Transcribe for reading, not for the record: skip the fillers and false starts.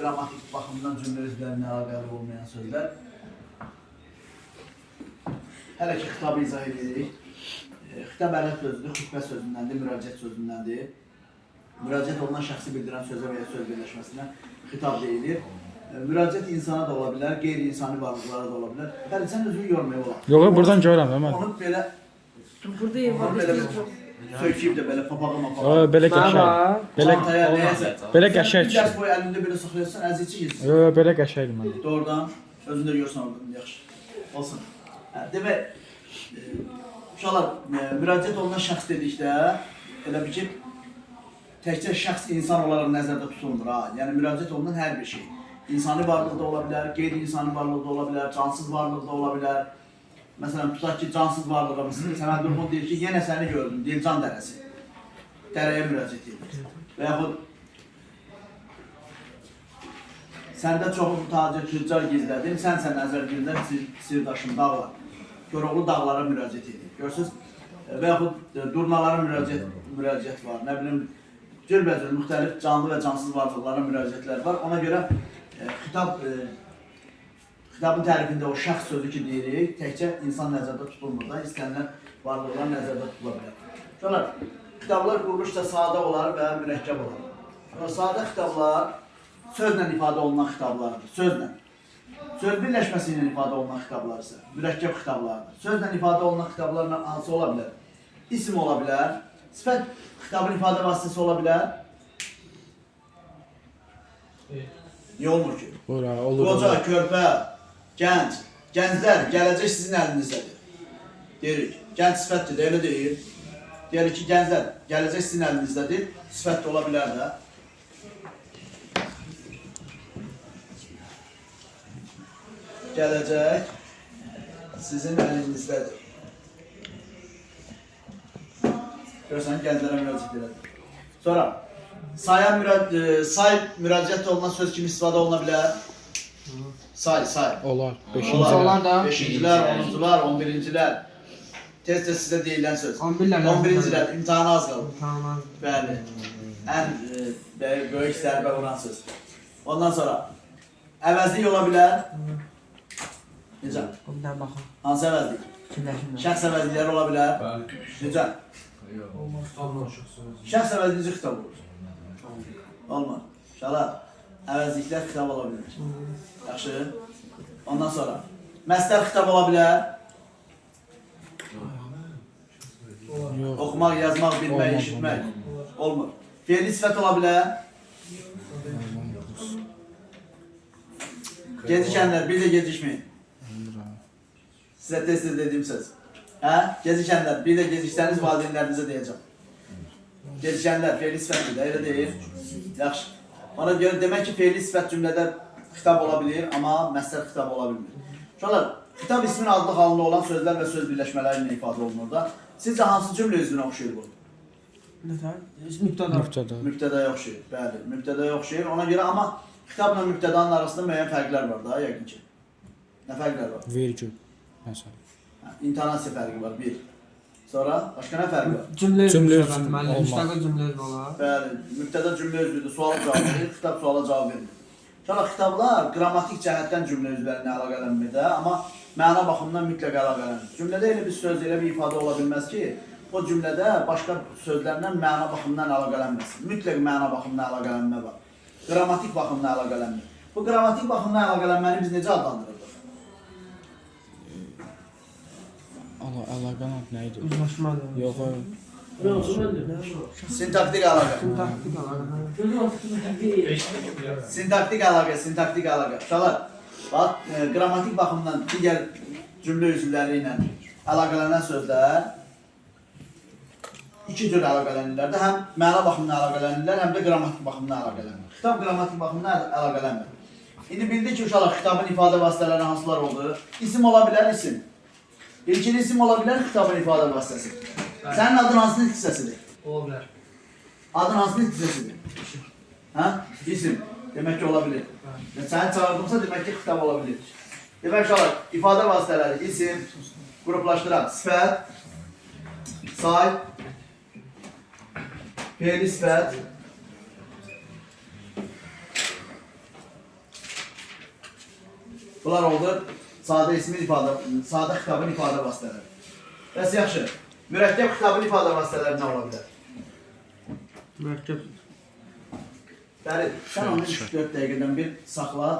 qrammatik baxımdan cümlə üzvlərinə əlaqəli olmayan sözlər. Hələ ki, xitabı izah edirik. Xitab ələt sözüdür, xütbə sözündəndir, müraciət sözündəndir. Müraciət olunan şəxsi bildirən sözə və ya söz birləşməsinə xitab deyilir. Müraciət insana da ola bilər, qeyri-insani varlıqlara da ola bilər. Bəli, sən özünü yormaya olar. Yox, buradan görürəm də mən. Onu belə Burada ev var. söküb də belə papağa. Belə qəşəng. Çantaya nəyəsə. Belə qəşəng. Bir dərs boyu əlində belə saxlayırsan, əziyyətçi keçsin. Yox, belə qəşəngdir məndə. Doğrudan, özündə görsən orada, yaxşı. Olsun. Demək, uşaqlar, müraciət olunan şəxs dedikdə, elə bir ki, təkcə şəxs insan olaraq nəzərdə tutulmur. Yəni, müraciət olunan hər bir şey. İnsani varlıq da ola bilər, qeyri-insani varlıq da ola bilər, cansız varlıq da ola bilər. Məsələn, tutaq ki, cansız varlığa, Səməd Durğun deyir ki, yenə səni gördüm, Dilcan dərəsi. Dərəyə müraciət edir. Və yaxud, səndə çoxu tacir, tüccar gizlədim, sənsə nəzər birində sirdaşım dağlar. Koroğlu dağlara müraciət edir. Görürsünüz? Və yaxud, durnalara müraciət var. Nə bilim, cürbəcür, müxtəlif canlı və cansız varlıqlara müraciətlər var. Ona görə xitabın tərifində o şəxs sözü ki deyirik, təkcə insan nəzərdə tutulmur da, istənilən varlıqlar nəzərdə tutula bilər. Şunlar, xitablar quruluşda sadə olar və mürəkkəb olar. Sadə xitablar sözlə ifadə olunan xitablardır, sözlə. Söz birləşməsi ilə ifadə olunan xitablar isə mürəkkəb xitablardır. Sözlə ifadə olunan xitablarla hansı ola bilər? İsim ola bilər, sifət xitabın ifadə vasitəsi ola bilər. Niyə olmur ki? Qoca, körpə, gənc, gənclər, gələcək sizin əlinizdədir. Deyirik, gənc sifətdir də, elə deyil. Deyirik ki, gənclər, gələcək sizin əlinizdədir, sifət də ola bilər də. Gələcək sizin əlinizdədir. Görürsən, gənclərə müraciət edir. Sonra, say müraciət olunan söz kimi istifadə oluna bilər. Say. Olar. Olar da. 5-cilər, 10-cular, 11-cilər. Tez-tez sizə deyilən söz. 11-cilər. İmtihana az qalır. Bəli. Ən böyük zərbə vuran söz. Ondan sonra, əvəzlik ola bilər. Necə? Hansı əvəzlik? Şəxs əvəzlikləri ola bilər. Necə? Şəxs əvəzlici xitab olur. Olmaz. Uşaqlar, əvəzliklər xitab ola bilər. Yaxşı. Ondan sonra, məstər xitab ola bilər. Oxumaq, yazmaq, bilmək, eşitmək. Olmur. Fe'li sifət ola bilər. Gecikənlər, bir də gecikməyin. Sizə tez-tez dediyim söz. Gecikənlər, bir də geciksəniz valideynlərinizə deyəcəm. Gecikənlər, fe'li sifətdir də, elə deyil. Yaxşı. Ona görə demək ki, fe'li sifət cümlədə xitab ola bilir, amma məstər xitab ola bilmir. Şunlar, xitab ismin adlı halında olan sözlər və söz birləşmələri ilə ifadə olunur da. Sizcə hansı cümlə üzvünə oxşayır bu? Mübtədaya oxşayır, bəli, mübtədaya oxşayır. Ona görə, amma xitabla mübtədanın arasında müəyyən fərqlər var da, yəqin ki. Nə fərqlər var? Vergül, məsələn. İntonasiya fərqi var, bir. Sonra, başqa nə fərqi var? Cümlə üzvü müstəqil cümlə üzvü olar. Bəli, mübtəda cümlə üzvüdür, suala cavab verir, xitab suala cavab verir. Sonra, xitablar qrammatik cəhətdən cümlə üzvlərinə əlaqələnmir də, amma məna baxımından mütləq əlaqələnir. Cümlədə elə bir söz, elə bir ifadə ola bilməz ki, o cümlədə başqa sözlərlə məna baxımından əlaqələnməsin. Mütləq məna baxımından əlaqələnmə var. Qrammatik baxımından əlaqələnmir. Bu qrammatik baxımdan əlaqələnməni biz necə adlandırırıq? Əlaqən ad nə idi? Uzlaşmadır. Yox, Sintaktik əlaqə. Sintaktik əlaqə. Uşaqlar, bax, qrammatik baxımdan digər cümlə üzvləri ilə əlaqələnən sözlər iki cür əlaqələnirlər də, həm məna baxımından əlaqələnirlər, həm də qrammatik baxımından əlaqələnirlər. Xitab qrammatik baxımından əlaqələnmir. İndi bildik ki, uşaqlar, xitabın ifadə vasitələri hansılar oldu? İsim ola bilər, isim. İlkin isim ola bilər, xitabın ifadə vasitəsi. Sənin adın hansının hissəsidir? Ola bilər. Adın hansının hissəsidir? İsim. Demək ki, ola bilir. Səni çağırdımsa, demək ki, xitab ola bilir. Demək ki, ifadə vasitələri, isim, qruplaşdıran, sifət, say, fe'li sifət, Bunlar oldu sadə ismin ifadə, sadə xitabın ifadə vasitələri. Bəs yaxşı, mürəkkəb xitabın ifadə vasitələri nə ola bilər? Mürəkkəb. Bəli, sən onu 3-4 dəqiqədən bir saxla.